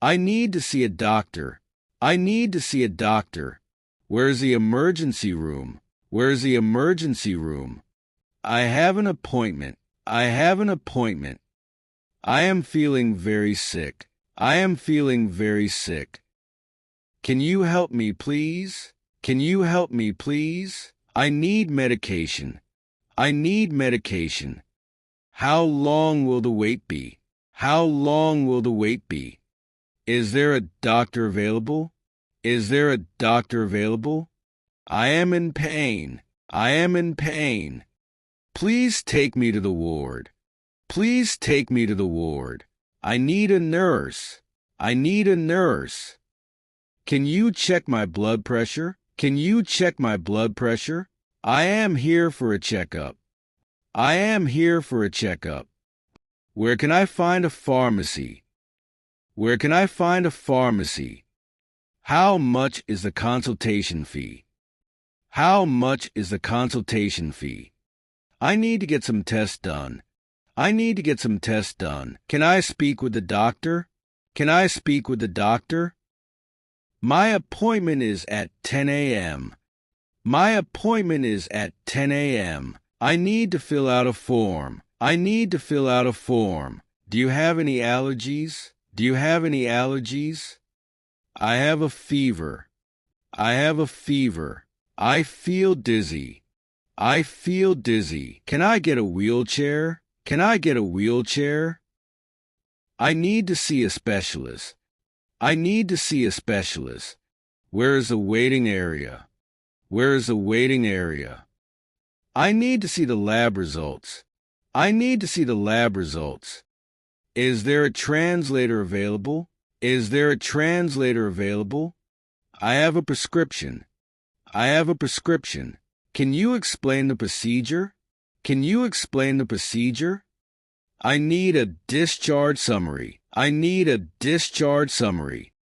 I need to see a doctor. I need to see a doctor. Where's the emergency room? Where's the emergency room? I have an appointment. I have an appointment. I am feeling very sick. I am feeling very sick. Can you help me, please? Can you help me, please? I need medication. I need medication. How long will the wait be? How long will the wait be? Is there a doctor available? Is there a doctor available? I am in pain. I am in pain. Please take me to the ward. Please take me to the ward. I need a nurse. I need a nurse. Can you check my blood pressure? Can you check my blood pressure? I am here for a checkup. I am here for a checkup. Where can I find a pharmacy? Where can I find a pharmacy? How much is the consultation fee? How much is the consultation fee? I need to get some tests done. I need to get some tests done. Can I speak with the doctor? Can I speak with the doctor? My appointment is at 10 a.m. My appointment is at 10 a.m. I need to fill out a form. I need to fill out a form. Do you have any allergies? Do you have any allergies? I have a fever. I have a fever. I feel dizzy. I feel dizzy. Can I get a wheelchair? Can I get a wheelchair? I need to see a specialist. I need to see a specialist. Where is the waiting area? Where is the waiting area? I need to see the lab results. I need to see the lab results. Is there a translator available? Is there a translator available? I have a prescription. I have a prescription. Can you explain the procedure? Can you explain the procedure? I need a discharge summary. I need a discharge summary.